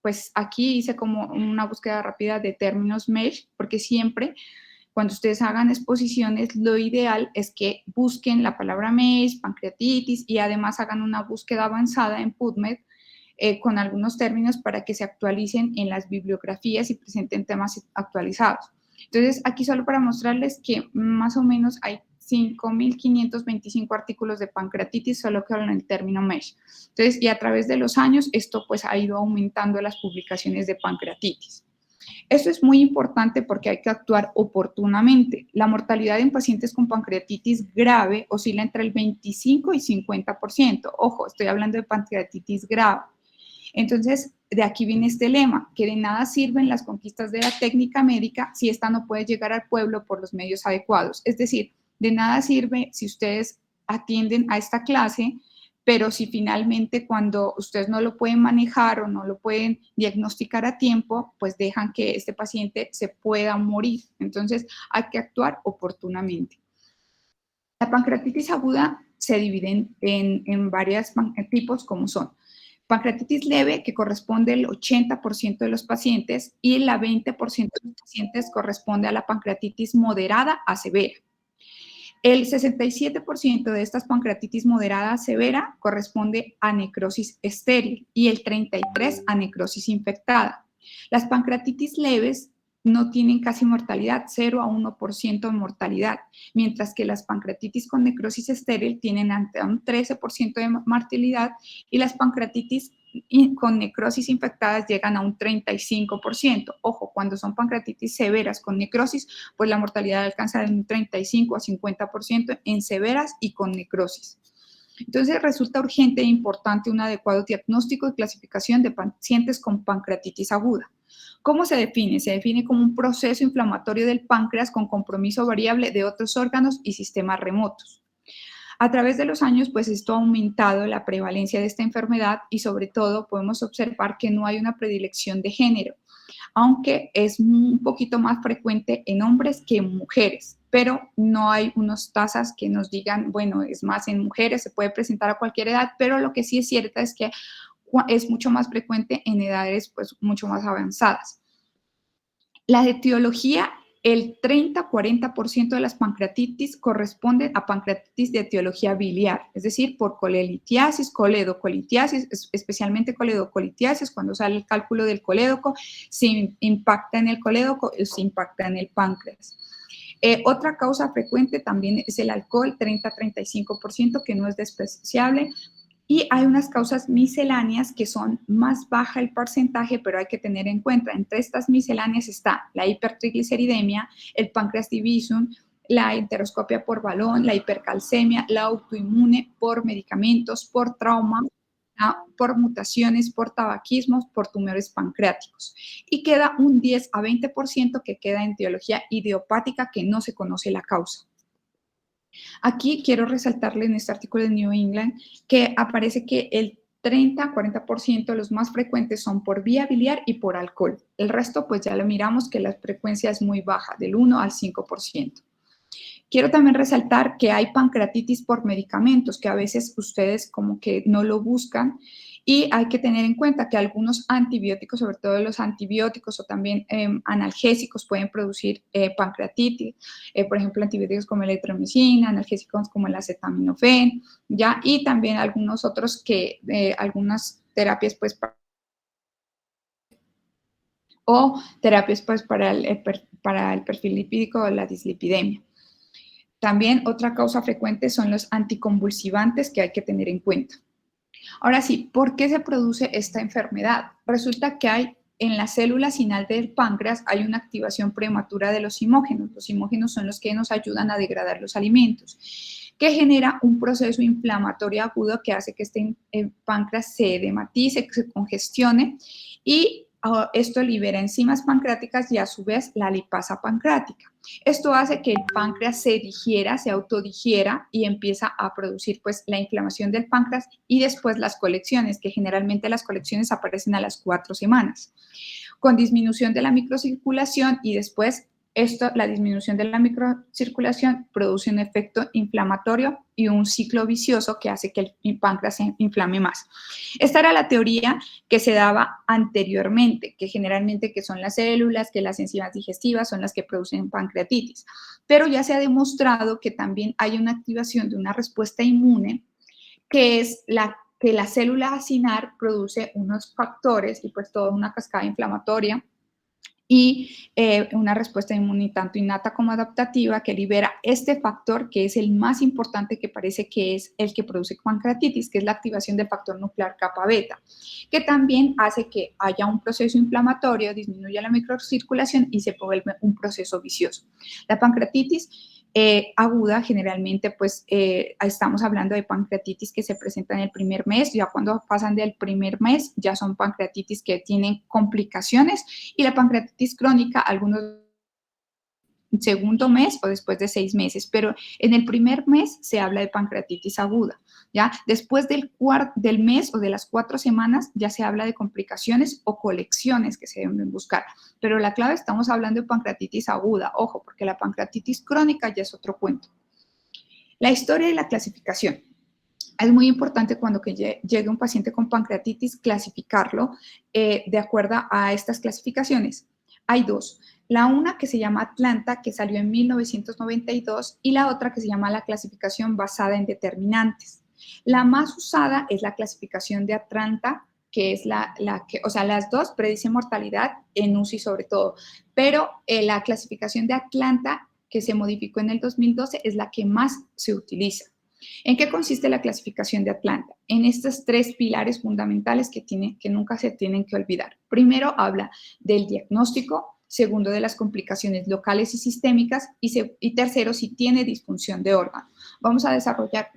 pues aquí hice como una búsqueda rápida de términos MESH, porque siempre cuando ustedes hagan exposiciones, lo ideal es que busquen la palabra MESH, pancreatitis, y además hagan una búsqueda avanzada en PubMed con algunos términos para que se actualicen en las bibliografías y presenten temas actualizados. Entonces, aquí solo para mostrarles que más o menos hay 5.525 artículos de pancreatitis solo que hablan el término MESH. Entonces, y a través de los años, esto pues ha ido aumentando las publicaciones de pancreatitis. Esto es muy importante porque hay que actuar oportunamente. La mortalidad en pacientes con pancreatitis grave oscila entre el 25 y 50%. Ojo, estoy hablando de pancreatitis grave. Entonces, de aquí viene este lema, que de nada sirven las conquistas de la técnica médica si esta no puede llegar al pueblo por los medios adecuados. Es decir, de nada sirve si ustedes atienden a esta clase, pero si finalmente cuando ustedes no lo pueden manejar o no lo pueden diagnosticar a tiempo, pues dejan que este paciente se pueda morir. Entonces, hay que actuar oportunamente. La pancreatitis aguda se divide en varios tipos, como son pancreatitis leve, que corresponde al 80% de los pacientes, y el 20% de los pacientes corresponde a la pancreatitis moderada a severa. El 67% de estas pancreatitis moderada a severa corresponde a necrosis estéril y el 33% a necrosis infectada. Las pancreatitis leves no tienen casi mortalidad, 0 a 1% de mortalidad, mientras que las pancreatitis con necrosis estéril tienen hasta un 13% de mortalidad y las pancreatitis con necrosis infectadas llegan a un 35%. Ojo, cuando son pancreatitis severas con necrosis, pues la mortalidad alcanza de un 35 a 50% en severas y con necrosis. Entonces, resulta urgente e importante un adecuado diagnóstico y clasificación de pacientes con pancreatitis aguda. ¿Cómo se define? Se define como un proceso inflamatorio del páncreas con compromiso variable de otros órganos y sistemas remotos. A través de los años, pues esto ha aumentado la prevalencia de esta enfermedad y sobre todo podemos observar que no hay una predilección de género, aunque es un poquito más frecuente en hombres que en mujeres, pero no hay unas tasas que nos digan, bueno, es más en mujeres, se puede presentar a cualquier edad, pero lo que sí es cierto es que es mucho más frecuente en edades pues mucho más avanzadas. La etiología, el 30-40% de las pancreatitis corresponden a pancreatitis de etiología biliar, es decir, por colelitiasis, coledocolitiasis, especialmente coledocolitiasis, cuando sale el cálculo del colédoco, se impacta en el colédoco, se impacta en el páncreas. Otra causa frecuente también es el alcohol, 30-35%, que no es despreciable. Y hay unas causas misceláneas que son más baja el porcentaje, pero hay que tener en cuenta, entre estas misceláneas está la hipertrigliceridemia, el páncreas divisum, la enteroscopia por balón, la hipercalcemia, la autoinmune por medicamentos, por trauma, por mutaciones, por tabaquismos, por tumores pancreáticos. Y queda un 10 a 20% que queda en etiología idiopática que no se conoce la causa. Aquí quiero resaltarle en este artículo de New England que aparece que el 30-40% de los más frecuentes son por vía biliar y por alcohol. El resto, pues ya lo miramos que la frecuencia es muy baja, del 1 al 5%. Quiero también resaltar que hay pancreatitis por medicamentos, que a veces ustedes como que no lo buscan y hay que tener en cuenta que algunos antibióticos, sobre todo los antibióticos o también analgésicos pueden producir pancreatitis, por ejemplo, antibióticos como la eritromicina, analgésicos como el acetaminofén, ¿ya? Y también algunos otros que, algunas terapias pues o terapias pues para el perfil lipídico o la dislipidemia. También otra causa frecuente son los anticonvulsivantes que hay que tener en cuenta. Ahora sí, ¿por qué se produce esta enfermedad? Resulta que hay en la célula sinal del páncreas hay una activación prematura de los simógenos. Los simógenos son los que nos ayudan a degradar los alimentos, que genera un proceso inflamatorio agudo que hace que este páncreas se edematice, que se congestione y esto libera enzimas pancreáticas y a su vez la lipasa pancreática. Esto hace que el páncreas se digiera, se autodigiera y empieza a producir pues la inflamación del páncreas y después las colecciones, que generalmente las colecciones aparecen a las 4 semanas, con disminución de la microcirculación y después Esto, la disminución de la microcirculación produce un efecto inflamatorio y un ciclo vicioso que hace que el páncreas se inflame más. Esta era la teoría que se daba anteriormente, que generalmente que son las células, que las enzimas digestivas son las que producen pancreatitis. Pero ya se ha demostrado que también hay una activación de una respuesta inmune, que es que la célula acinar produce unos factores y pues toda una cascada inflamatoria y una respuesta inmune tanto innata como adaptativa que libera este factor que es el más importante, que parece que es el que produce pancreatitis, que es la activación del factor nuclear kappa beta, que también hace que haya un proceso inflamatorio, disminuya la microcirculación y se vuelve un proceso vicioso. La pancreatitis aguda, generalmente, pues estamos hablando de pancreatitis que se presenta en el primer mes. Ya cuando pasan del primer mes, ya son pancreatitis que tienen complicaciones, y la pancreatitis crónica, algunos segundo mes o después de 6 meses, pero en el primer mes se habla de pancreatitis aguda, ¿ya? Después del mes o de las 4 semanas ya se habla de complicaciones o colecciones que se deben buscar, pero la clave, estamos hablando de pancreatitis aguda, ojo, porque la pancreatitis crónica ya es otro cuento. La historia y la clasificación. Es muy importante cuando llegue un paciente con pancreatitis clasificarlo de acuerdo a estas clasificaciones. Hay dos. La una que se llama Atlanta, que salió en 1992, y la otra que se llama la clasificación basada en determinantes. La más usada es la clasificación de Atlanta, que es la que, o sea, las dos predicen mortalidad en UCI sobre todo, pero la clasificación de Atlanta, que se modificó en el 2012, es la que más se utiliza. ¿En qué consiste la clasificación de Atlanta? En estos 3 pilares fundamentales que nunca se tienen que olvidar. Primero, habla del diagnóstico. Segundo, de las complicaciones locales y sistémicas. Y tercero, si tiene disfunción de órgano. Vamos a desarrollar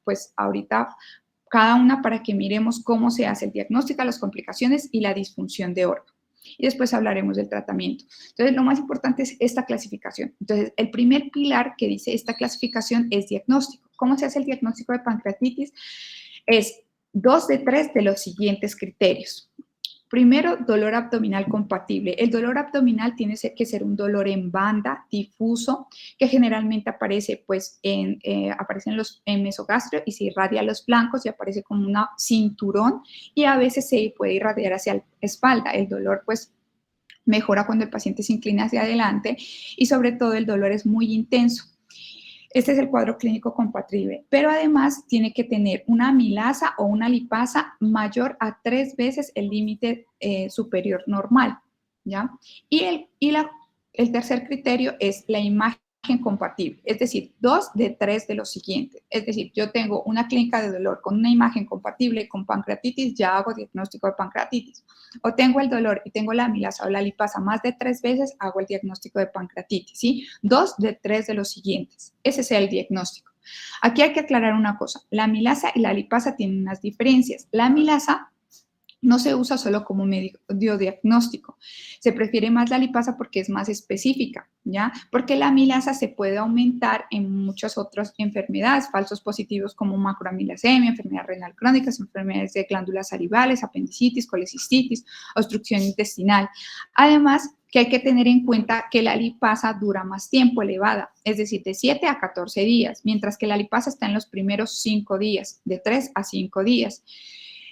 pues ahorita cada una para que miremos cómo se hace el diagnóstico, las complicaciones y la disfunción de órgano. Y después hablaremos del tratamiento. Entonces, lo más importante es esta clasificación. Entonces, el primer pilar que dice esta clasificación es diagnóstico. ¿Cómo se hace el diagnóstico de pancreatitis? Es 2 de 3 de los siguientes criterios. Primero, dolor abdominal compatible. El dolor abdominal tiene que ser un dolor en banda, difuso, que generalmente aparece pues aparece en mesogastrio y se irradia a los flancos y aparece como un cinturón, y a veces se puede irradiar hacia la espalda. El dolor pues mejora cuando el paciente se inclina hacia adelante, y sobre todo el dolor es muy intenso. Este es el cuadro clínico compatible, pero además tiene que tener una amilasa o una lipasa mayor a 3 veces el límite superior normal, ¿ya? El tercer criterio es la imagen compatible, es decir, 2 de 3 de los siguientes. Es decir, yo tengo una clínica de dolor con una imagen compatible con pancreatitis, ya hago diagnóstico de pancreatitis. O tengo el dolor y tengo la amilasa o la lipasa más de 3 veces, hago el diagnóstico de pancreatitis, ¿sí? 2 de 3 de los siguientes. Ese es el diagnóstico. Aquí hay que aclarar una cosa. La amilasa y la lipasa tienen unas diferencias. La amilasa no se usa solo como medio diagnóstico. Se prefiere más la lipasa porque es más específica, ¿ya? Porque la amilasa se puede aumentar en muchas otras enfermedades, falsos positivos como macroamilasemia, enfermedad renal crónica, enfermedades de glándulas salivales, apendicitis, colecistitis, obstrucción intestinal. Además, que hay que tener en cuenta que la lipasa dura más tiempo elevada, es decir, de 7 a 14 días, mientras que la lipasa está en los primeros 5 días, de 3 a 5 días.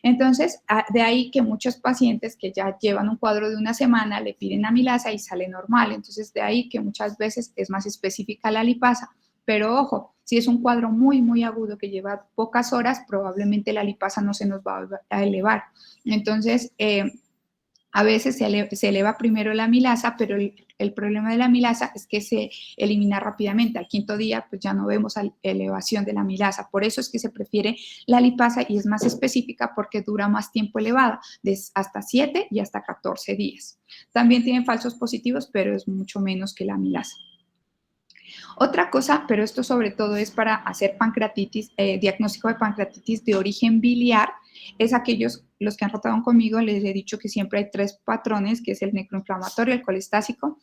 Entonces, de ahí que muchos pacientes que ya llevan un cuadro de una semana le piden amilasa y sale normal. Entonces, de ahí que muchas veces es más específica la lipasa. Pero ojo, si es un cuadro muy, muy agudo que lleva pocas horas, probablemente la lipasa no se nos va a elevar. Entonces, a veces se eleva primero la amilasa, pero el problema de la amilasa es que se elimina rápidamente. Al 5.º día, pues ya no vemos elevación de la amilasa. Por eso es que se prefiere la lipasa y es más específica porque dura más tiempo elevada, hasta 7 y hasta 14 días. También tienen falsos positivos, pero es mucho menos que la amilasa. Otra cosa, pero esto sobre todo es para hacer pancreatitis, diagnóstico de pancreatitis de origen biliar, es los que han rotado conmigo, les he dicho que siempre hay 3 patrones, que es el necroinflamatorio, el colestásico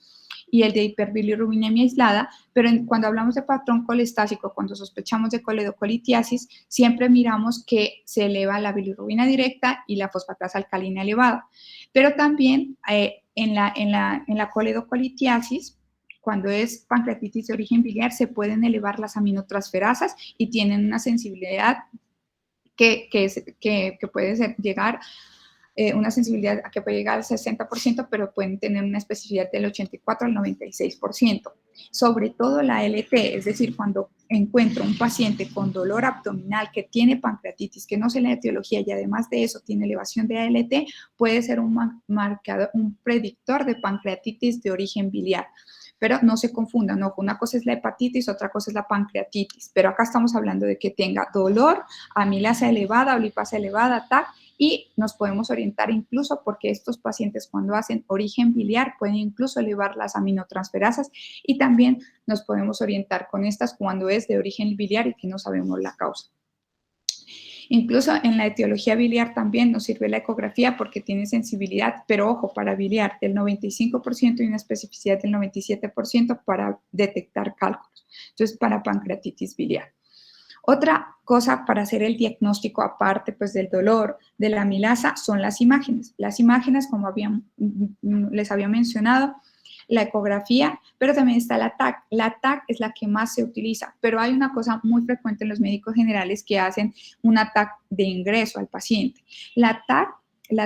y el de hiperbilirrubinemia aislada, pero cuando hablamos de patrón colestásico, cuando sospechamos de coledocolitiasis, siempre miramos que se eleva la bilirrubina directa y la fosfatasa alcalina elevada, pero también en la coledocolitiasis, cuando es pancreatitis de origen biliar, se pueden elevar las aminotransferasas y tienen una sensibilidad que puede llegar una sensibilidad que puede llegar al 60%, pero pueden tener una especificidad del 84 al 96%. Sobre todo la LT, es decir, cuando encuentro un paciente con dolor abdominal que tiene pancreatitis, que no sé la etiología y además de eso tiene elevación de ALT, puede ser un marcador, un predictor de pancreatitis de origen biliar. Pero no se confundan, ojo, una cosa es la hepatitis, otra cosa es la pancreatitis, pero acá estamos hablando de que tenga dolor, amilasa elevada o lipasa elevada, TAC, y nos podemos orientar incluso porque estos pacientes cuando hacen origen biliar pueden incluso elevar las aminotransferasas y también nos podemos orientar con estas cuando es de origen biliar y que no sabemos la causa. Incluso en la etiología biliar también nos sirve la ecografía porque tiene sensibilidad, pero ojo, para biliar del 95% y una especificidad del 97% para detectar cálculos. Entonces, para pancreatitis biliar. Otra cosa para hacer el diagnóstico aparte pues, del dolor, de la amilasa, son las imágenes. Las imágenes, como les había mencionado, la ecografía, pero también está la TAC. La TAC es la que más se utiliza, pero hay una cosa muy frecuente en los médicos generales que hacen una TAC de ingreso al paciente. La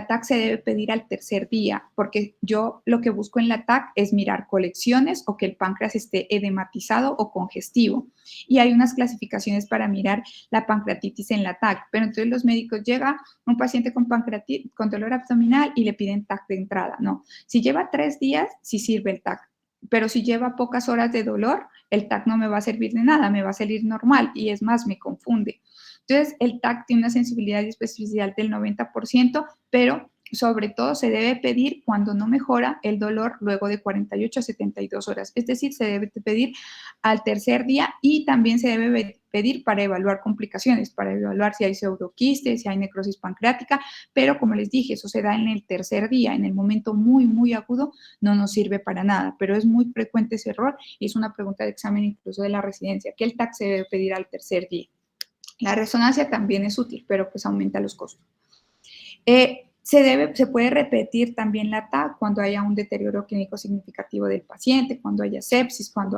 TAC se debe pedir al tercer día, porque yo lo que busco en la TAC es mirar colecciones o que el páncreas esté edematizado o congestivo. Y hay unas clasificaciones para mirar la pancreatitis en la TAC, pero entonces los médicos llega un paciente con pancreatitis, con dolor abdominal y le piden TAC de entrada. No, si lleva 3 días, sí sirve el TAC, pero si lleva pocas horas de dolor, el TAC no me va a servir de nada, me va a salir normal y es más, me confunde. Entonces, el TAC tiene una sensibilidad y especificidad del 90%, pero sobre todo se debe pedir cuando no mejora el dolor luego de 48 a 72 horas. Es decir, se debe pedir al tercer día y también se debe pedir para evaluar complicaciones, para evaluar si hay pseudoquistes, si hay necrosis pancreática, pero como les dije, eso se da en el tercer día, en el momento muy, muy agudo, no nos sirve para nada, pero es muy frecuente ese error y es una pregunta de examen incluso de la residencia, que el TAC se debe pedir al tercer día. La resonancia también es útil, pero pues aumenta los costos. Se puede repetir también la TAC cuando haya un deterioro clínico significativo del paciente, cuando haya sepsis, cuando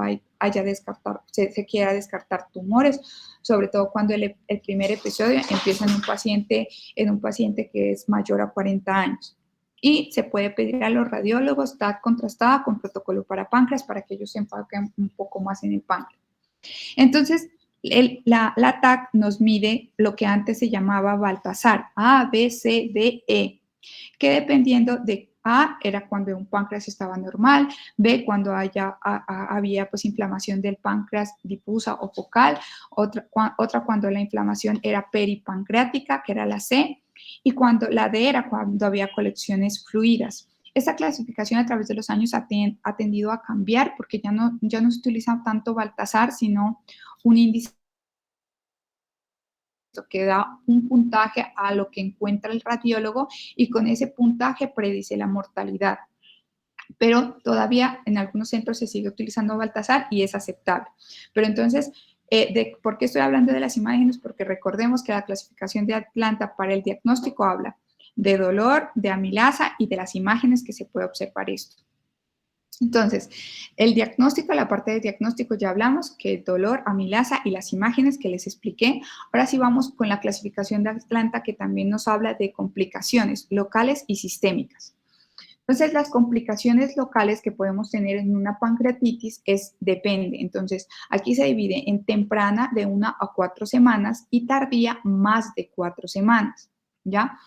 se quiera descartar tumores, sobre todo cuando el primer episodio empieza en un paciente que es mayor a 40 años. Y se puede pedir a los radiólogos TAC contrastada con protocolo para páncreas para que ellos se enfoquen un poco más en el páncreas. Entonces, la TAC nos mide lo que antes se llamaba Baltasar, A, B, C, D, E, que dependiendo de A era cuando un páncreas estaba normal, B cuando había pues inflamación del páncreas difusa o focal, otra cuando la inflamación era peripancreática, que era la C, y cuando la D era cuando había colecciones fluidas. Esta clasificación a través de los años ha tendido a cambiar porque ya no se utiliza tanto Baltasar, sino un índice que da un puntaje a lo que encuentra el radiólogo y con ese puntaje predice la mortalidad. Pero todavía en algunos centros se sigue utilizando Baltasar y es aceptable. Pero entonces, ¿por qué estoy hablando de las imágenes? Porque recordemos que la clasificación de Atlanta para el diagnóstico habla de dolor, de amilasa y de las imágenes que se puede observar esto. Entonces, el diagnóstico, la parte de diagnóstico ya hablamos, que el dolor, amilasa y las imágenes que les expliqué. Ahora sí vamos con la clasificación de Atlanta, que también nos habla de complicaciones locales y sistémicas. Entonces, las complicaciones locales que podemos tener en una pancreatitis depende. Entonces, aquí se divide en temprana de 1 a 4 semanas y tardía más de 4 semanas, ¿ya?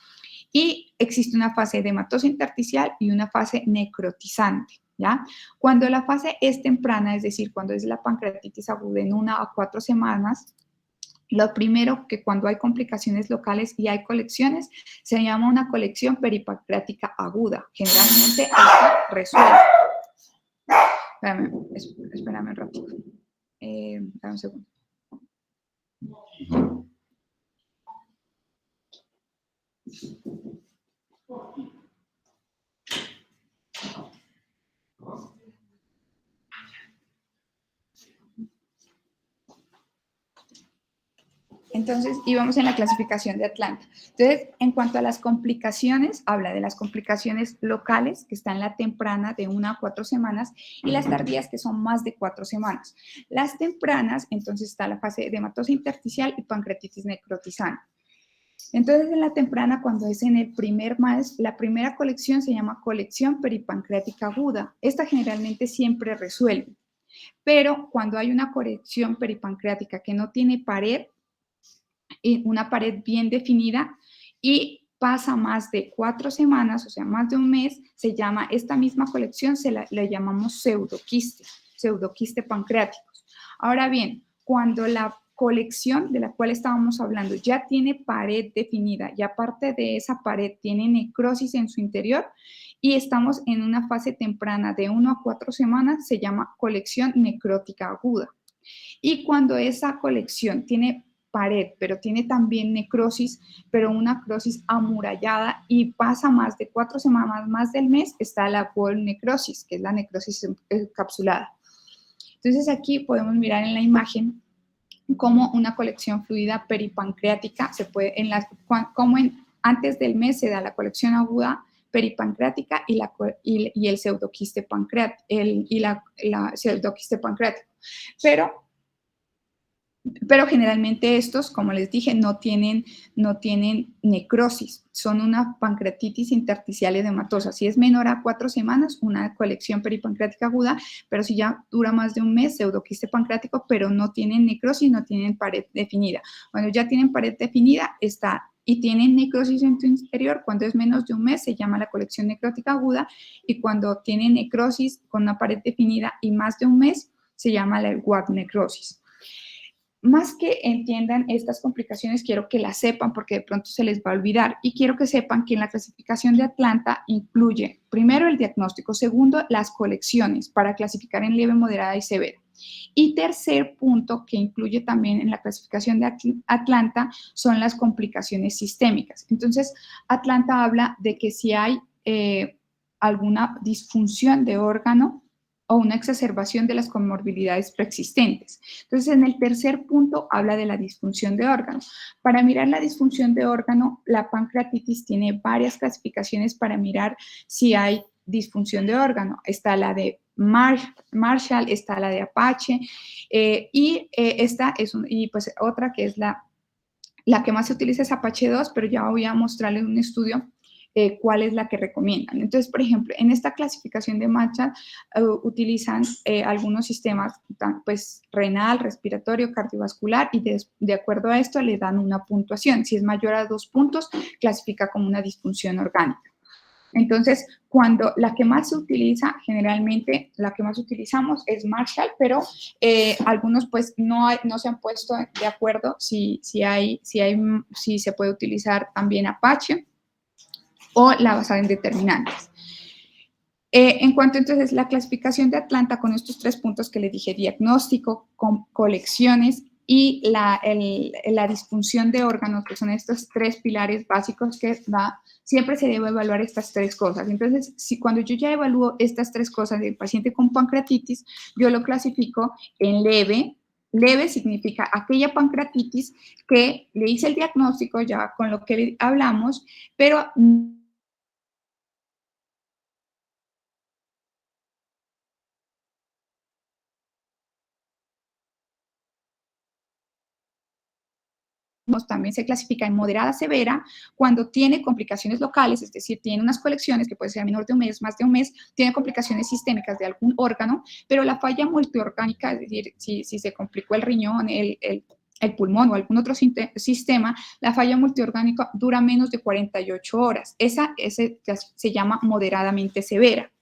Y existe una fase de hematosis intersticial y una fase necrotizante, ¿ya? Cuando la fase es temprana, es decir, cuando es la pancreatitis aguda en 1 a 4 semanas, lo primero que cuando hay complicaciones locales y hay colecciones, se llama una colección peripancreática aguda. Generalmente está resuelta. Espérame un ratito. Dame un segundo. Entonces, íbamos en la clasificación de Atlanta. Entonces, en cuanto a las complicaciones, habla de las complicaciones locales, que están en la temprana de 1 a 4 semanas, y las tardías, que son más de 4 semanas. Las tempranas, entonces, está la fase de hematosis intersticial y pancreatitis necrotizante. Entonces, en la temprana, cuando es en el primer mes, la primera colección se llama colección peripancreática aguda. Esta generalmente siempre resuelve. Pero cuando hay una colección peripancreática que no tiene pared, una pared bien definida y pasa más de 4 semanas, o sea, más de un mes, se llama, esta misma colección le llamamos pseudoquiste pancreáticos. Ahora bien, cuando la colección de la cual estábamos hablando ya tiene pared definida y aparte de esa pared tiene necrosis en su interior y estamos en una fase temprana de 1 a 4 semanas, se llama colección necrótica aguda. Y cuando esa colección tiene pared, pero tiene también necrosis, pero una necrosis amurallada y pasa más de 4 semanas, más del mes, está la wall necrosis, que es la necrosis encapsulada. Entonces aquí podemos mirar en la imagen cómo una colección fluida peripancreática se puede, antes del mes se da la colección aguda peripancreática y el pseudoquiste pancreático, la pseudoquiste pancreático. Pero generalmente estos, como les dije, no tienen necrosis, son una pancreatitis intersticial edematosa. Si es menor a 4 semanas, una colección peripancreática aguda, pero si ya dura más de un mes, pseudoquiste pancreático, pero no tienen necrosis, no tienen pared definida. Cuando ya tienen pared definida, y tienen necrosis en su interior, cuando es menos de un mes, se llama la colección necrótica aguda, y cuando tienen necrosis con una pared definida y más de un mes, se llama la wall necrosis. Más que entiendan estas complicaciones, quiero que las sepan porque de pronto se les va a olvidar y quiero que sepan que en la clasificación de Atlanta incluye primero el diagnóstico, segundo las colecciones para clasificar en leve, moderada y severa. Y tercer punto que incluye también en la clasificación de Atlanta son las complicaciones sistémicas. Entonces, Atlanta habla de que si hay alguna disfunción de órgano, o una exacerbación de las comorbilidades preexistentes. Entonces, en el tercer punto habla de la disfunción de órgano. Para mirar la disfunción de órgano, la pancreatitis tiene varias clasificaciones para mirar si hay disfunción de órgano. Está la de Marshall, está la de Apache, y pues otra que es la que más se utiliza es Apache 2, pero ya voy a mostrarles un estudio cuál es la que recomiendan. Entonces, por ejemplo, en esta clasificación de Marshall utilizan algunos sistemas, pues renal, respiratorio, cardiovascular, y de acuerdo a esto le dan una puntuación. Si es mayor a 2 puntos, clasifica como una disfunción orgánica. Entonces, cuando la que más se utiliza, generalmente la que más utilizamos es Marshall, pero algunos pues no se han puesto de acuerdo si se puede utilizar también Apache o la basada en determinantes. En cuanto entonces la clasificación de Atlanta con estos 3 puntos que les dije, diagnóstico, colecciones y la disfunción de órganos, que son estos 3 pilares básicos que siempre se debe evaluar estas 3 cosas. Entonces, cuando yo ya evalúo estas 3 cosas del paciente con pancreatitis, yo lo clasifico en leve. Leve significa aquella pancreatitis que le hice el diagnóstico ya con lo que hablamos, pero también se clasifica en moderada severa cuando tiene complicaciones locales, es decir, tiene unas colecciones que puede ser menor de un mes, más de un mes, tiene complicaciones sistémicas de algún órgano, pero la falla multiorgánica, es decir, si se complicó el riñón, el pulmón o algún otro sistema, la falla multiorgánica dura menos de 48 horas. Esa se llama moderadamente severa.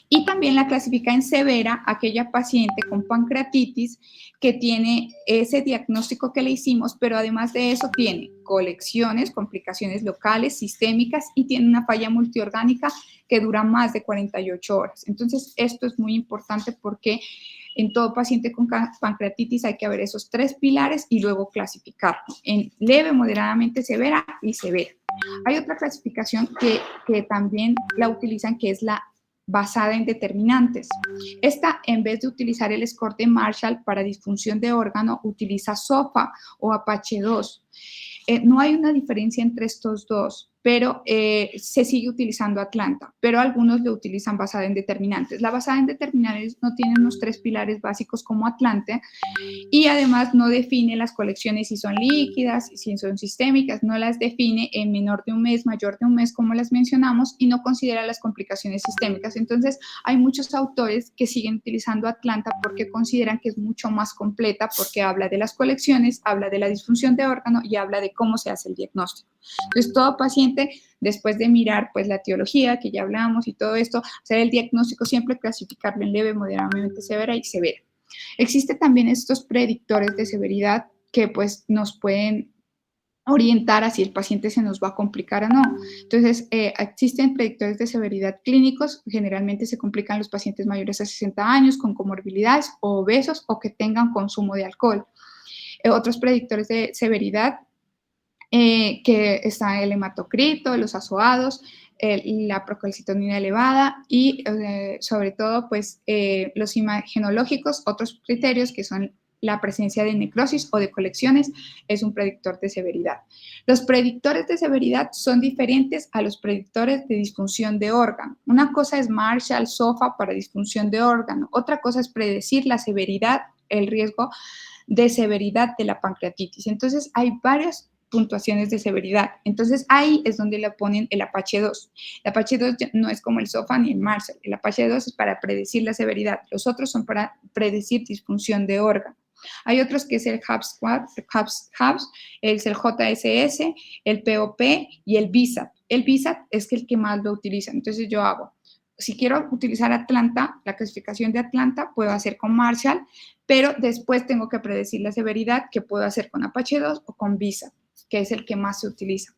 Y también la clasifica en severa aquella paciente con pancreatitis que tiene ese diagnóstico que le hicimos, pero además de eso tiene colecciones, complicaciones locales, sistémicas y tiene una falla multiorgánica que dura más de 48 horas. Entonces, esto es muy importante porque en todo paciente con pancreatitis hay que ver esos 3 pilares y luego clasificarlo en leve, moderadamente severa y severa. Hay otra clasificación que también la utilizan, que es la basada en determinantes. Esta, en vez de utilizar el score de Marshall para disfunción de órgano, utiliza SOFA o Apache 2. No hay una diferencia entre estos dos, pero se sigue utilizando Atlanta, pero algunos lo utilizan basada en determinantes. La basada en determinantes no tiene unos 3 pilares básicos como Atlanta y además no define las colecciones si son líquidas, si son sistémicas, no las define en menor de un mes, mayor de un mes, como las mencionamos, y no considera las complicaciones sistémicas. Entonces, hay muchos autores que siguen utilizando Atlanta porque consideran que es mucho más completa, porque habla de las colecciones, habla de la disfunción de órgano y habla de cómo se hace el diagnóstico. Entonces, todo paciente, después de mirar pues la etiología, que ya hablamos y todo esto, hacer el diagnóstico, siempre clasificarlo en leve, moderadamente severa y severa. Existen también estos predictores de severidad que pues nos pueden orientar a si el paciente se nos va a complicar o no. Entonces, existen predictores de severidad clínicos, generalmente se complican los pacientes mayores a 60 años con comorbilidades o obesos o que tengan consumo de alcohol. Otros predictores de severidad que está el hematocrito, los azoados, la procalcitonina elevada y sobre todo pues los imagenológicos, otros criterios que son la presencia de necrosis o de colecciones es un predictor de severidad. Los predictores de severidad son diferentes a los predictores de disfunción de órgano. Una cosa es Marshall, SOFA para disfunción de órgano, otra cosa es predecir la severidad, el riesgo de severidad de la pancreatitis. Entonces hay varias puntuaciones de severidad. Entonces ahí es donde le ponen el Apache 2. El Apache 2 no es como el SOFA ni el Marshall. El Apache 2 es para predecir la severidad. Los otros son para predecir disfunción de órgano. Hay otros que es el HABS, es el JSS, el POP y el BISAT. El BISAT es el que más lo utiliza. Entonces yo hago, si quiero utilizar Atlanta, la clasificación de Atlanta, puedo hacer con Marshall, pero después tengo que predecir la severidad que puedo hacer con Apache 2 o con BISAT, que es el que más se utiliza.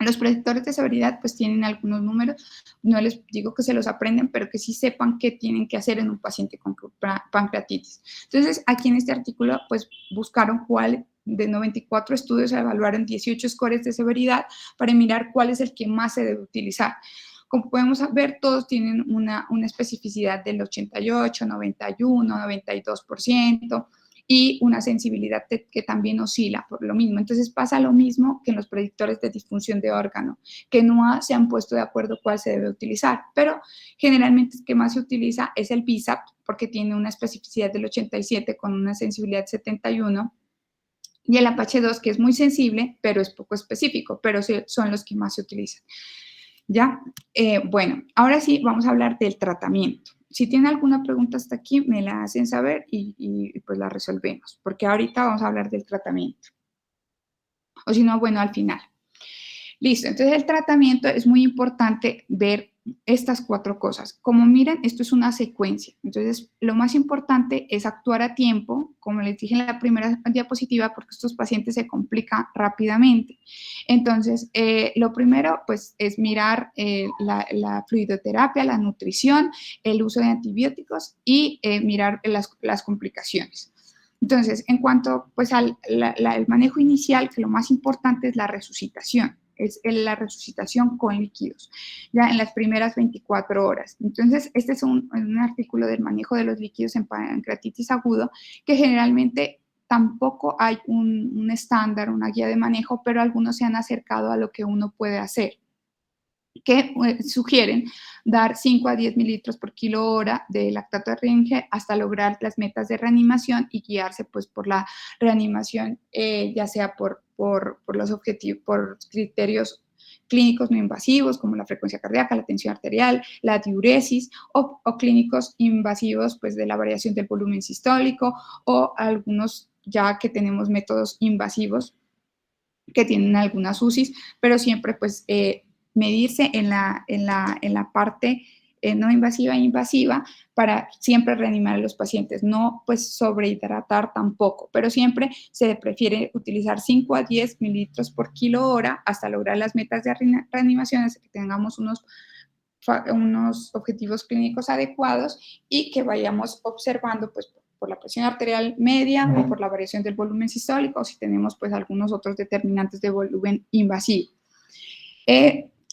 Los predictores de severidad pues tienen algunos números, no les digo que se los aprenden, pero que sí sepan qué tienen que hacer en un paciente con pancreatitis. Entonces, aquí en este artículo pues buscaron cuál de 94 estudios evaluaron 18 scores de severidad para mirar cuál es el que más se debe utilizar. Como podemos ver, todos tienen una especificidad del 88, 91, 92%, y una sensibilidad que también oscila por lo mismo. Entonces pasa lo mismo que en los predictores de disfunción de órgano, que no se han puesto de acuerdo cuál se debe utilizar, pero generalmente el que más se utiliza es el BISAP, porque tiene una especificidad del 87 con una sensibilidad 71, y el Apache 2, que es muy sensible, pero es poco específico, pero son los que más se utilizan. ¿Ya? Bueno, ahora sí vamos a hablar del tratamiento. Si tienen alguna pregunta hasta aquí, me la hacen saber y pues la resolvemos, porque ahorita vamos a hablar del tratamiento. O si no, bueno, al final. Listo, entonces el tratamiento es muy importante ver estas 4 cosas. Como miren, esto es una secuencia. Entonces, lo más importante es actuar a tiempo, como les dije en la primera diapositiva, porque estos pacientes se complican rápidamente. Entonces, lo primero, pues, es mirar la fluidoterapia, la nutrición, el uso de antibióticos y mirar las complicaciones. Entonces, en cuanto pues, al el manejo inicial, que lo más importante es la resucitación, es la resucitación con líquidos, ya en las primeras 24 horas. Entonces, este es un artículo del manejo de los líquidos en pancreatitis agudo, que generalmente tampoco hay un estándar, una guía de manejo, pero algunos se han acercado a lo que uno puede hacer, que sugieren dar 5 a 10 mililitros por kilo hora de lactato de Ringe hasta lograr las metas de reanimación y guiarse pues por la reanimación, ya sea por los objetivos, por criterios clínicos no invasivos como la frecuencia cardíaca, la tensión arterial, la diuresis o clínicos invasivos pues de la variación del volumen sistólico o algunos ya que tenemos métodos invasivos que tienen algunas UCIs, pero siempre pues medirse en la parte no invasiva e invasiva para siempre reanimar a los pacientes, no pues sobrehidratar tampoco, pero siempre se prefiere utilizar 5 a 10 mililitros por kilo hora hasta lograr las metas de reanimación, hasta que tengamos unos objetivos clínicos adecuados y que vayamos observando pues por la presión arterial media o por la variación del volumen sistólico o si tenemos pues algunos otros determinantes de volumen invasivo.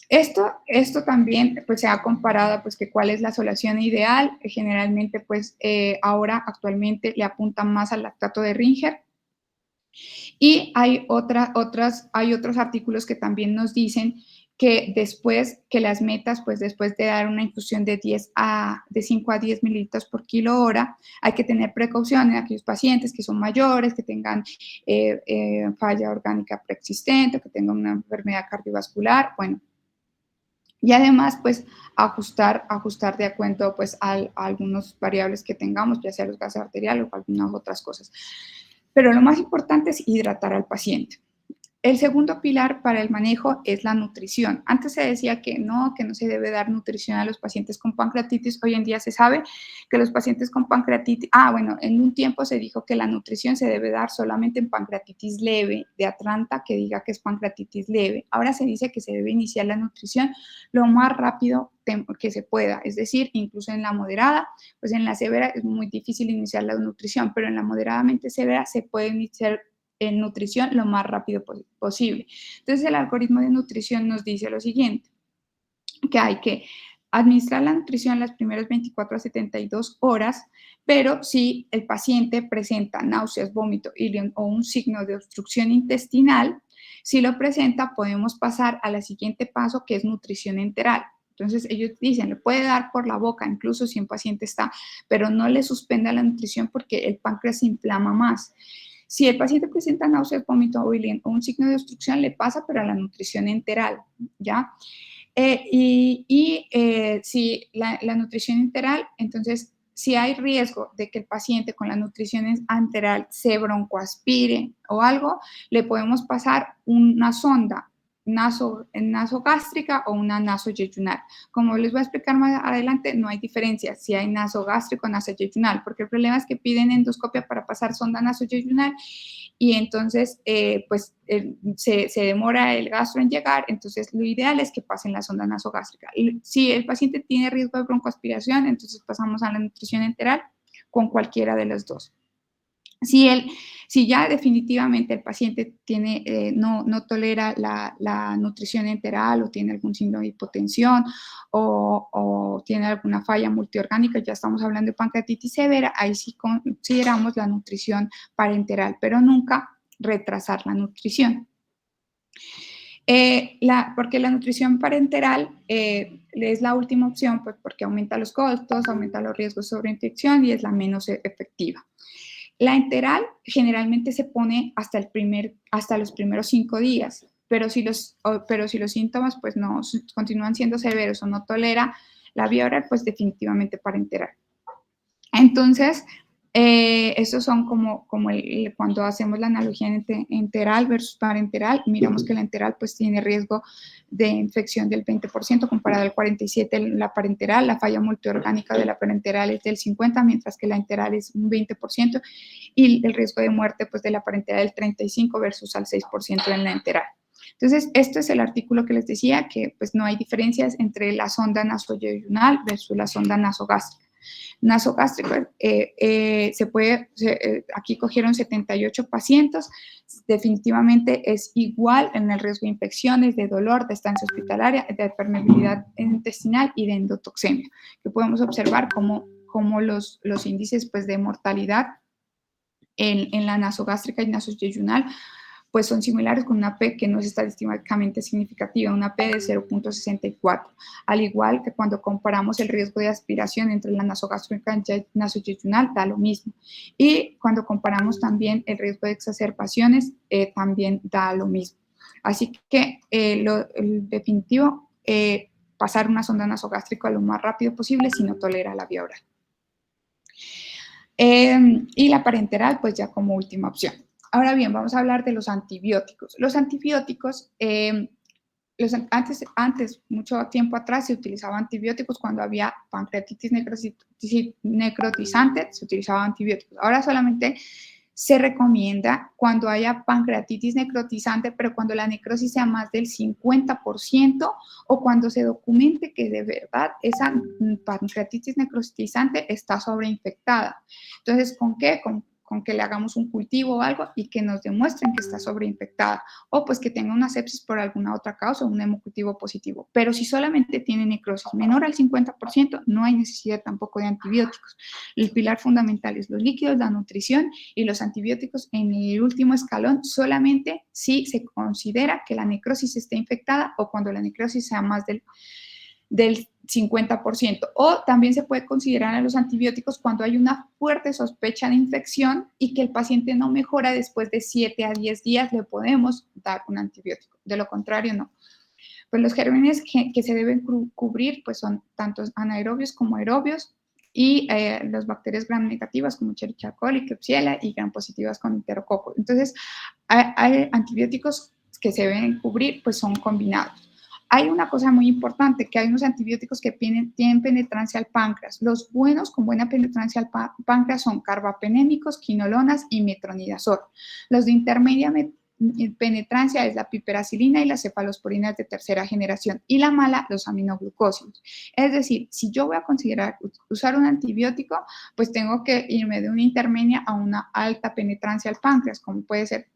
Esto también pues, se ha comparado pues, que cuál es la solución ideal. Generalmente, pues ahora actualmente le apuntan más al lactato de Ringer. Y hay otros artículos que también nos dicen que después, que las metas, pues después de dar una infusión de 5 a 10 mililitros por kilo hora, hay que tener precaución en aquellos pacientes que son mayores, que tengan falla orgánica preexistente, que tengan una enfermedad cardiovascular, bueno. Y además, pues, ajustar de acuerdo, pues, a algunas variables que tengamos, ya sea los gases arteriales o algunas otras cosas. Pero lo más importante es hidratar al paciente. El segundo pilar para el manejo es la nutrición. Antes se decía que no se debe dar nutrición a los pacientes con pancreatitis. Hoy en día se sabe que los pacientes con pancreatitis, bueno, en un tiempo se dijo que la nutrición se debe dar solamente en pancreatitis leve, de Atlanta, que diga que es pancreatitis leve. Ahora se dice que se debe iniciar la nutrición lo más rápido que se pueda, es decir, incluso en la moderada, pues en la severa es muy difícil iniciar la nutrición, pero en la moderadamente severa se puede iniciar en nutrición lo más rápido posible. Entonces, el algoritmo de nutrición nos dice lo siguiente, que hay que administrar la nutrición las primeras 24 a 72 horas, pero si el paciente presenta náuseas, vómito, ilion o un signo de obstrucción intestinal, si lo presenta, podemos pasar al siguiente paso, que es nutrición enteral. Entonces, ellos dicen, le puede dar por la boca, incluso si un paciente está, pero no le suspenda la nutrición porque el páncreas se inflama más. Si el paciente presenta náuseas, vómito o un signo de obstrucción, le pasa, pero a la nutrición enteral, ¿ya? Si la nutrición enteral, entonces, si hay riesgo de que el paciente con la nutrición enteral se broncoaspire o algo, le podemos pasar una sonda nasogástrica o una nasoyeyunal. Como les voy a explicar más adelante, no hay diferencia si hay nasogástrico o nasoyeyunal, porque el problema es que piden endoscopia para pasar sonda nasoyeyunal y entonces se demora el gastro en llegar, entonces lo ideal es que pasen la sonda nasogástrica. Si el paciente tiene riesgo de broncoaspiración, entonces pasamos a la nutrición enteral con cualquiera de las dos. Si ya definitivamente el paciente no tolera la nutrición enteral o tiene algún síndrome de hipotensión o tiene alguna falla multiorgánica, ya estamos hablando de pancreatitis severa, ahí sí consideramos la nutrición parenteral, pero nunca retrasar la nutrición. Porque la nutrición parenteral es la última opción, pues porque aumenta los costos, aumenta los riesgos de sobreinfección y es la menos efectiva. La enteral generalmente se pone hasta los primeros 5 días, pero si los síntomas pues no continúan siendo severos o no tolera la vía oral, pues definitivamente parenteral. Entonces, estos son cuando hacemos la analogía entre enteral versus parenteral, miramos que la enteral pues tiene riesgo de infección del 20% comparado al 47% la parenteral, la falla multiorgánica de la parenteral es del 50%, mientras que la enteral es un 20%, y el riesgo de muerte pues de la parenteral del 35% versus al 6% en la enteral. Entonces, este es el artículo que les decía, que pues no hay diferencias entre la sonda nasoyeyunal versus la sonda nasogástrica. Nasogástrico, aquí cogieron 78 pacientes, definitivamente es igual en el riesgo de infecciones, de dolor, de estancia hospitalaria, de permeabilidad intestinal y de endotoxemia, que podemos observar como los índices pues, de mortalidad en la nasogástrica y nasoyeyunal pues son similares con una P que no es estadísticamente significativa, una P de 0.64, al igual que cuando comparamos el riesgo de aspiración entre la nasogástrica y nasoyeyunal, da lo mismo. Y cuando comparamos también el riesgo de exacerbaciones, también da lo mismo. Así que el definitivo, pasar una sonda nasogástrica lo más rápido posible si no tolera la vía oral. Y la parenteral, pues ya como última opción. Ahora bien, vamos a hablar de los antibióticos. Los antibióticos, antes, mucho tiempo atrás, se utilizaban antibióticos cuando había pancreatitis necrotizante, se utilizaban antibióticos. Ahora solamente se recomienda cuando haya pancreatitis necrotizante, pero cuando la necrosis sea más del 50% o cuando se documente que de verdad esa pancreatitis necrotizante está sobreinfectada. Entonces, ¿con qué? con que le hagamos un cultivo o algo y que nos demuestren que está sobreinfectada o pues que tenga una sepsis por alguna otra causa o un hemocultivo positivo. Pero si solamente tiene necrosis menor al 50%, no hay necesidad tampoco de antibióticos. El pilar fundamental es los líquidos, la nutrición y los antibióticos en el último escalón solamente si se considera que la necrosis esté infectada o cuando la necrosis sea más del 50%. O también se puede considerar a los antibióticos cuando hay una fuerte sospecha de infección y que el paciente no mejora después de 7 a 10 días, le podemos dar un antibiótico. De lo contrario, no. Pues los gérmenes que se deben cubrir pues son tanto anaerobios como aerobios y las bacterias gram negativas como Escherichia coli, Klebsiella y gram positivas con enterococo. Entonces, hay antibióticos que se deben cubrir, pues son combinados. Hay una cosa muy importante, que hay unos antibióticos que tienen penetrancia al páncreas. Los buenos con buena penetrancia al páncreas son carbapenémicos, quinolonas y metronidazol. Los de intermedia penetrancia es la piperacilina y las cefalosporinas de tercera generación y la mala, los aminoglucósidos. Es decir, si yo voy a considerar usar un antibiótico, pues tengo que irme de una intermedia a una alta penetrancia al páncreas, como puede ser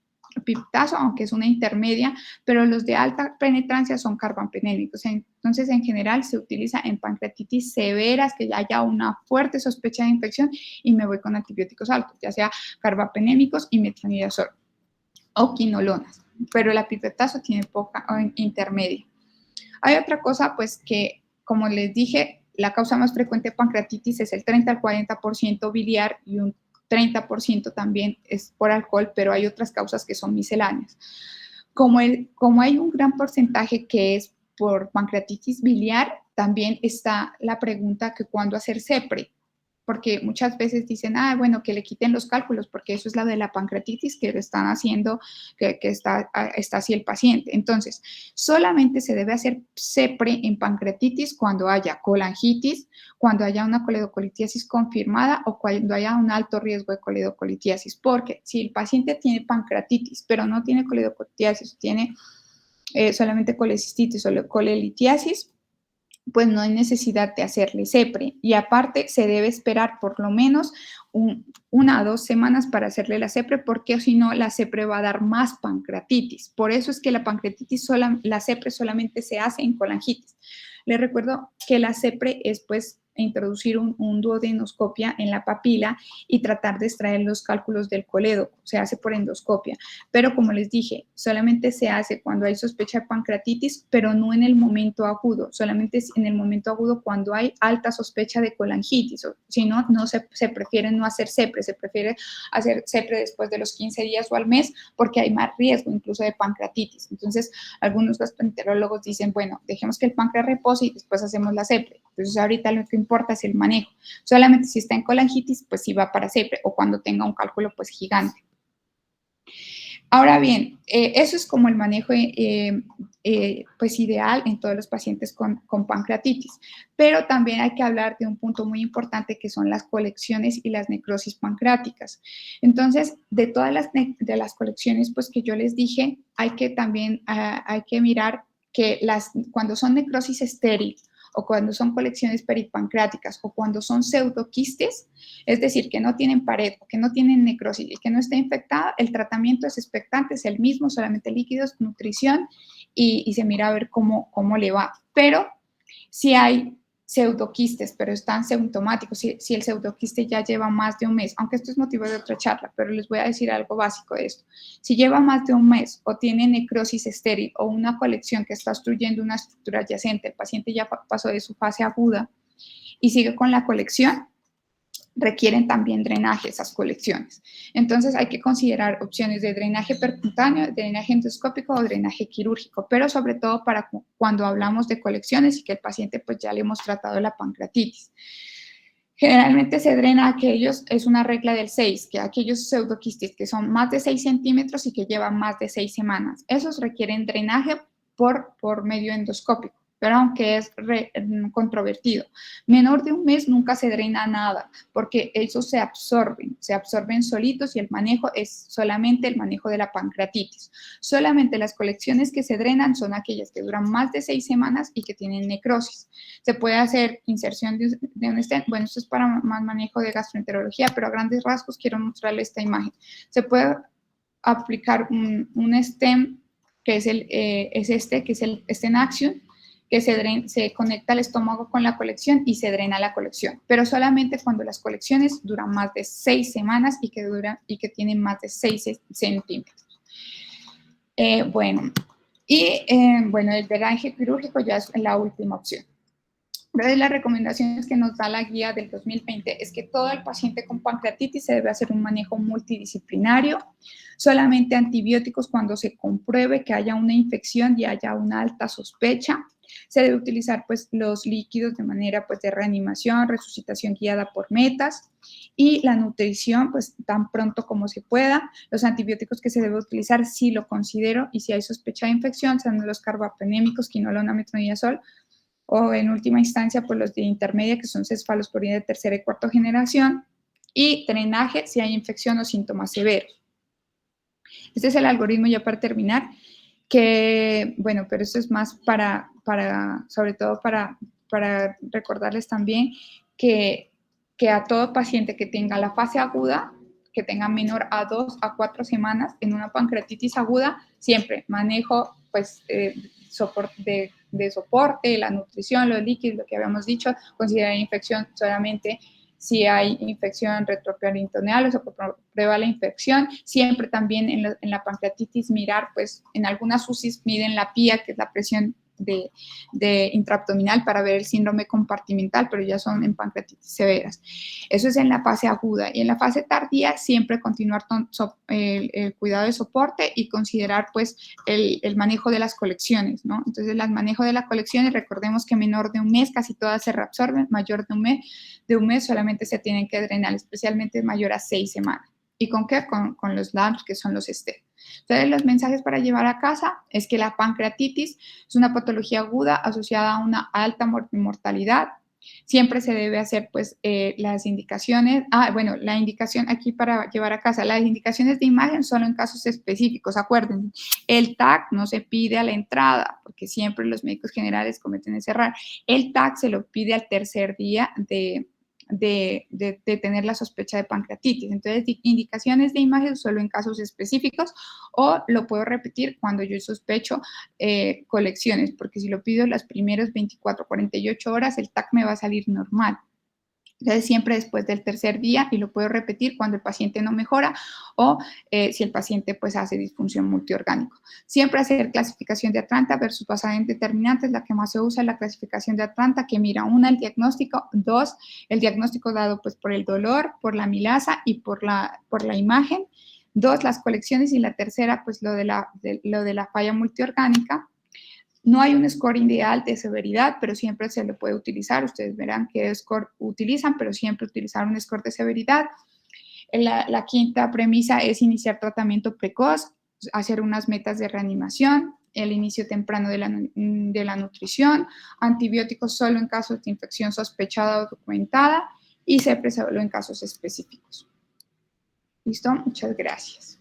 piptazo, aunque es una intermedia, pero los de alta penetrancia son carbapenémicos. Entonces, en general, se utiliza en pancreatitis severas, que ya haya una fuerte sospecha de infección y me voy con antibióticos altos, ya sea carbapenémicos y metronidazol o quinolonas, pero el pipetazo tiene poca intermedia. Hay otra cosa, pues que, como les dije, la causa más frecuente de pancreatitis es el 30 al 40% biliar y un 30% también es por alcohol, pero hay otras causas que son misceláneas. Como hay un gran porcentaje que es por pancreatitis biliar, también está la pregunta que cuándo hacer CEPRE, porque muchas veces dicen, bueno, que le quiten los cálculos, porque eso es la de la pancreatitis que le están haciendo, que está así el paciente. Entonces, solamente se debe hacer CEPRE en pancreatitis cuando haya colangitis, cuando haya una coledocolitiasis confirmada o cuando haya un alto riesgo de coledocolitiasis, porque si el paciente tiene pancreatitis, pero no tiene coledocolitiasis, tiene solamente colecistitis o colelitiasis, pues no hay necesidad de hacerle CEPRE. Y aparte, se debe esperar por lo menos 1 a 2 semanas para hacerle la CEPRE, porque si no, la CEPRE va a dar más pancreatitis. Por eso es que la pancreatitis, la CEPRE solamente se hace en colangitis. Les recuerdo que la CEPRE es, pues, introducir un duodenoscopia en la papila y tratar de extraer los cálculos del colédoco. Se hace por endoscopia. Pero como les dije, solamente se hace cuando hay sospecha de pancreatitis, pero no en el momento agudo, solamente en el momento agudo cuando hay alta sospecha de colangitis. Si no, se prefiere no hacer CEPRE, se prefiere hacer CEPRE después de los 15 días o al mes porque hay más riesgo incluso de pancreatitis. Entonces, algunos gastroenterólogos dicen, bueno, dejemos que el páncreas repose y después hacemos la CEPRE. Entonces, ahorita lo que importa es el manejo. Solamente si está en colangitis, pues sí va para CEPRE o cuando tenga un cálculo pues gigante. Ahora bien, eso es como el manejo pues ideal en todos los pacientes con pancreatitis, pero también hay que hablar de un punto muy importante que son las colecciones y las necrosis pancreáticas. Entonces, de todas las colecciones pues que yo les dije, hay que también hay que mirar que cuando son necrosis estéril o cuando son colecciones peripancreáticas o cuando son pseudoquistes, es decir, que no tienen pared o que no tienen necrosis y que no está infectada, el tratamiento es expectante, es el mismo, solamente líquidos, nutrición y se mira a ver cómo le va. Pero si hay pseudoquistes, pero están sintomáticos, si el pseudoquiste ya lleva más de un mes, aunque esto es motivo de otra charla, pero les voy a decir algo básico de esto. Si lleva más de un mes o tiene necrosis estéril o una colección que está obstruyendo una estructura adyacente, el paciente ya pasó de su fase aguda y sigue con la colección, requieren también drenaje esas colecciones. Entonces hay que considerar opciones de drenaje percutáneo, drenaje endoscópico o drenaje quirúrgico, pero sobre todo para cuando hablamos de colecciones y que el paciente pues ya le hemos tratado la pancreatitis. Generalmente se drena aquellos, es una regla del 6, que aquellos pseudoquistes que son más de 6 centímetros y que llevan más de 6 semanas. Esos requieren drenaje por medio endoscópico. pero aunque es controvertido. Menor de un mes nunca se drena nada, porque esos se absorben solitos y el manejo es solamente el manejo de la pancreatitis. Solamente las colecciones que se drenan son aquellas que duran más de 6 semanas y que tienen necrosis. Se puede hacer inserción de un stent, bueno, esto es para más manejo de gastroenterología, pero a grandes rasgos quiero mostrarle esta imagen. Se puede aplicar un stent, que es, que es el stent action, que se conecta al estómago con la colección y se drena la colección, pero solamente cuando las colecciones duran más de 6 semanas y que tienen más de 6 centímetros. Bueno, el drenaje quirúrgico ya es la última opción. Una de las recomendaciones que nos da la guía del 2020 es que todo el paciente con pancreatitis se debe hacer un manejo multidisciplinario, solamente antibióticos cuando se compruebe que haya una infección y haya una alta sospecha. Se debe utilizar pues los líquidos de manera pues de reanimación, resucitación guiada por metas y la nutrición pues tan pronto como se pueda. Los antibióticos que se debe utilizar, si lo considero y si hay sospecha de infección, son los carbapenémicos, quinolona, metronidazol, o en última instancia, pues los de intermedia, que son cefalosporina de tercera y cuarta generación, y drenaje si hay infección o síntomas severos. Este es el algoritmo ya para terminar, que, bueno, pero esto es más sobre todo para recordarles también que a todo paciente que tenga la fase aguda, que tenga menor a 2 a 4 semanas en una pancreatitis aguda, siempre manejo, pues, de soporte, la nutrición, los líquidos, lo que habíamos dicho, considerar infección solamente si hay infección retroperitoneal o se prueba la infección. Siempre también en la pancreatitis mirar, pues en algunas UCIs miden la PIA, que es la presión de intraabdominal, para ver el síndrome compartimental, pero ya son en pancreatitis severas. Eso es en la fase aguda. Y en la fase tardía siempre continuar con el cuidado de soporte y considerar pues el manejo de las colecciones, ¿no? Entonces, el manejo de las colecciones, recordemos que menor de un mes casi todas se reabsorben, mayor de un mes solamente se tienen que drenar, especialmente mayor a 6 semanas. ¿Y con qué? Con los LAMPs, que son los STEM. Entonces, los mensajes para llevar a casa es que la pancreatitis es una patología aguda asociada a una alta mortalidad. Siempre se debe hacer, pues, las indicaciones. La indicación aquí para llevar a casa, las indicaciones de imagen solo en casos específicos. Acuérdense, el TAC no se pide a la entrada, porque siempre los médicos generales cometen ese error. El TAC se lo pide al tercer día de tener la sospecha de pancreatitis. Entonces, indicaciones de imagen solo en casos específicos, o lo puedo repetir cuando yo sospecho colecciones, porque si lo pido las primeras 24, 48 horas, el TAC me va a salir normal. Entonces, siempre después del tercer día, y lo puedo repetir cuando el paciente no mejora o si el paciente pues hace disfunción multiorgánico. Siempre hacer clasificación de Atlanta versus basada en determinantes. La que más se usa es la clasificación de Atlanta, que mira, 1, el diagnóstico; 2, el diagnóstico dado pues por el dolor, por la amilasa y por la imagen; 2, las colecciones; y la tercera, pues lo de la falla multiorgánica. No hay un score ideal de severidad, pero siempre se le puede utilizar. Ustedes verán qué score utilizan, pero siempre utilizar un score de severidad. La quinta premisa es iniciar tratamiento precoz, hacer unas metas de reanimación, el inicio temprano de la nutrición, antibióticos solo en casos de infección sospechada o documentada, y CEPRE solo en casos específicos. ¿Listo? Muchas gracias.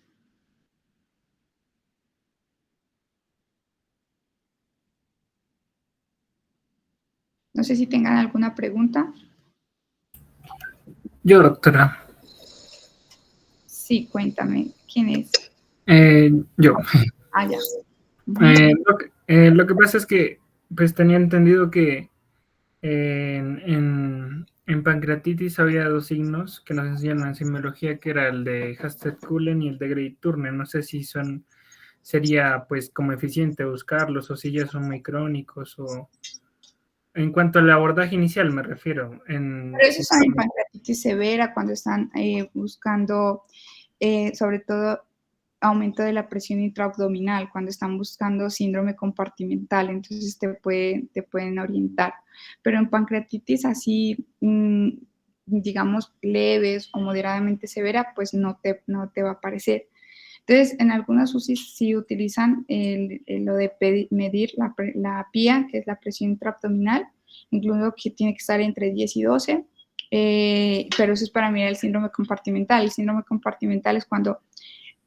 No sé si tengan alguna pregunta. Yo, doctora. Sí, cuéntame, ¿quién es? Yo. Ya. Lo que pasa es que pues tenía entendido que en pancreatitis había 2 signos que nos enseñan en semiología, que era el de Hasted-Cullen y el de Grey-Turner. No sé si sería pues como eficiente buscarlos, o si ya son muy crónicos, o en cuanto al abordaje inicial me refiero. Pero eso es en pancreatitis severa, cuando están buscando, sobre todo, aumento de la presión intraabdominal, cuando están buscando síndrome compartimental, entonces te pueden orientar. Pero en pancreatitis así, digamos, leves o moderadamente severa, pues no te va a aparecer. Entonces, en algunas UCI sí utilizan lo de medir la PIA, que es la presión intraabdominal, incluso que tiene que estar entre 10 y 12, pero eso es para mirar el síndrome compartimental. El síndrome compartimental es cuando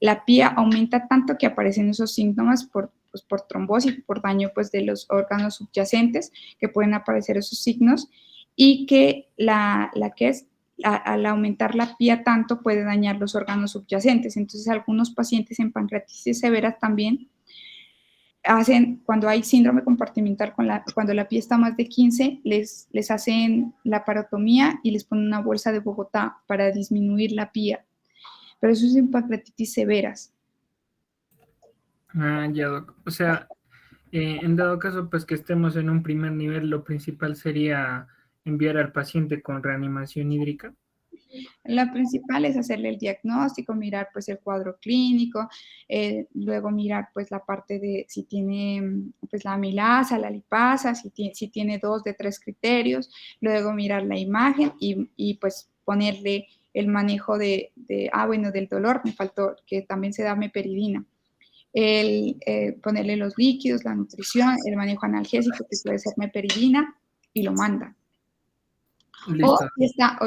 la PIA aumenta tanto que aparecen esos síntomas pues, por trombosis, por daño pues, de los órganos subyacentes, que pueden aparecer esos signos, y que al aumentar la PIA tanto puede dañar los órganos subyacentes. Entonces, algunos pacientes en pancreatitis severas también hacen, cuando hay síndrome compartimental, cuando la PIA está más de 15, les hacen la parotomía y les ponen una bolsa de Bogotá para disminuir la PIA. Pero eso es en pancreatitis severas. Ah, ya, doc. O sea, en dado caso, pues que estemos en un primer nivel, lo principal sería enviar al paciente con reanimación hídrica. La principal es hacerle el diagnóstico, mirar pues el cuadro clínico, luego mirar pues la parte de si tiene pues la amilasa, la lipasa, si tiene 2 de 3 criterios, luego mirar la imagen y pues ponerle el manejo bueno, del dolor, me faltó, que también se da meperidina. Ponerle los líquidos, la nutrición, el manejo analgésico, que puede ser meperidina, y lo manda. Listo.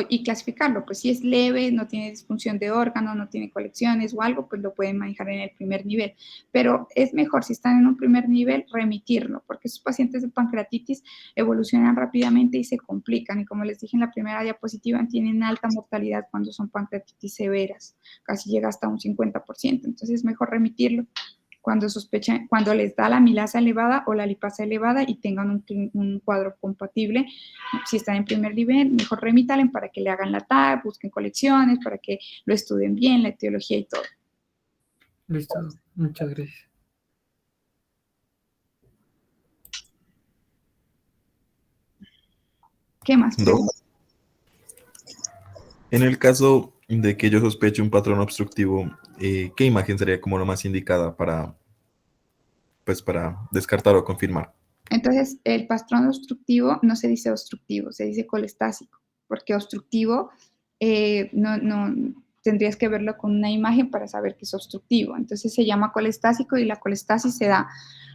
Y clasificarlo, pues si es leve, no tiene disfunción de órgano, no tiene colecciones o algo, pues lo pueden manejar en el primer nivel. Pero es mejor, si están en un primer nivel, remitirlo, porque esos pacientes de pancreatitis evolucionan rápidamente y se complican. Y como les dije en la primera diapositiva, tienen alta mortalidad cuando son pancreatitis severas, casi llega hasta un 50%. Entonces es mejor remitirlo cuando sospechan, cuando les da la amilasa elevada o la lipasa elevada y tengan un cuadro compatible. Si están en primer nivel, mejor remítalen para que le hagan la TAC, busquen colecciones, para que lo estudien bien, la etiología y todo. Listo, muchas gracias. ¿Qué más? En el caso de que yo sospeche un patrón obstructivo, ¿qué imagen sería como la más indicada pues, para descartar o confirmar? Entonces, el patrón obstructivo no se dice obstructivo, se dice colestásico, porque obstructivo no tendrías que verlo con una imagen para saber que es obstructivo. Entonces se llama colestásico y la colestasis se da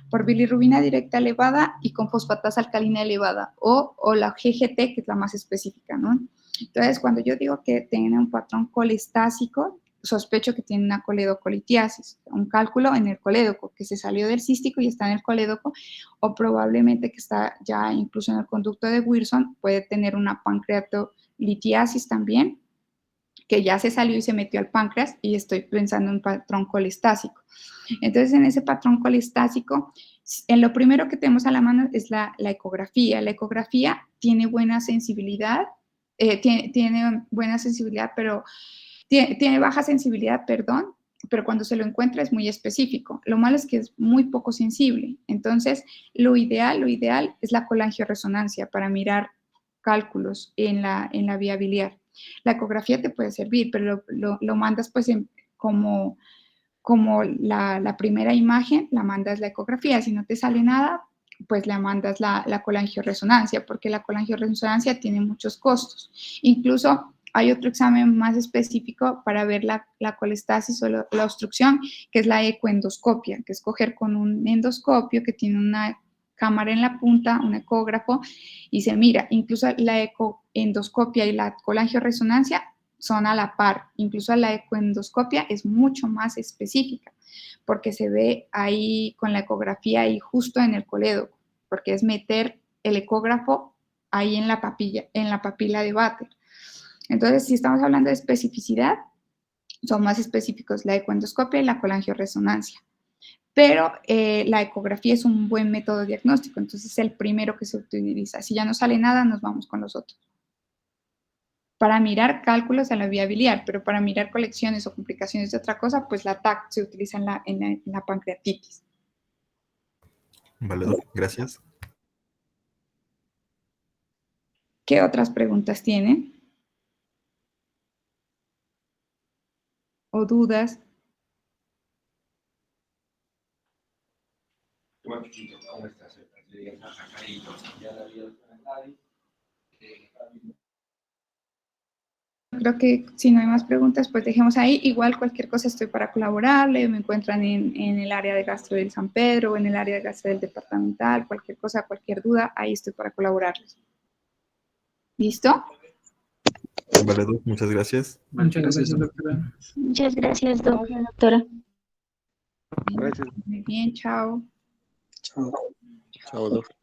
por bilirrubina directa elevada y con fosfatasa alcalina elevada o la GGT, que es la más específica, ¿no? Entonces, cuando yo digo que tiene un patrón colestásico, sospecho que tiene una coledocolitiasis, un cálculo en el colédoco, que se salió del cístico y está en el colédoco, o probablemente que está ya incluso en el conducto de Wilson, puede tener una pancreatolitiasis también, que ya se salió y se metió al páncreas y estoy pensando en un patrón colestásico. Entonces, en ese patrón colestásico, en lo primero que tenemos a la mano es la ecografía. La ecografía tiene buena sensibilidad, tiene buena sensibilidad, pero tiene baja sensibilidad, perdón, pero cuando se lo encuentra es muy específico. Lo malo es que es muy poco sensible. Entonces, lo ideal es la colangioresonancia para mirar cálculos en la vía biliar. La ecografía te puede servir, pero lo mandas pues como la primera imagen, la mandas la ecografía. Si no te sale nada, pues le mandas la colangioresonancia, porque la colangioresonancia tiene muchos costos. Incluso hay otro examen más específico para ver la colestasis o la obstrucción, que es la ecoendoscopia, que es coger con un endoscopio que tiene una cámara en la punta, un ecógrafo, y se mira. Incluso la ecoendoscopia y la colangioresonancia son a la par. Incluso la ecoendoscopia es mucho más específica, porque se ve ahí con la ecografía ahí justo en el colédoco, porque es meter el ecógrafo ahí en la papila de Vater. Entonces, si estamos hablando de especificidad, son más específicos la ecoendoscopia y la colangioresonancia. Pero la ecografía es un buen método diagnóstico, entonces es el primero que se utiliza. Si ya no sale nada, nos vamos con los otros. Para mirar cálculos en la vía biliar, pero para mirar colecciones o complicaciones de otra cosa, pues la TAC se utiliza en la pancreatitis. Vale, doc, gracias. ¿Qué otras preguntas tienen? ¿O dudas? ¿Cómo estás? Creo que si no hay más preguntas, pues dejemos ahí. Igual cualquier cosa estoy para colaborarle. Me encuentran en el área de gastro del San Pedro o en el área de gastro del departamental. Cualquier cosa, cualquier duda, ahí estoy para colaborarles. ¿Listo? Vale, Doc, muchas gracias. Muchas Gracias, gracias, doctora. Muchas gracias, doctora. Gracias. Muy bien, chao. Chao. Chao, doctor.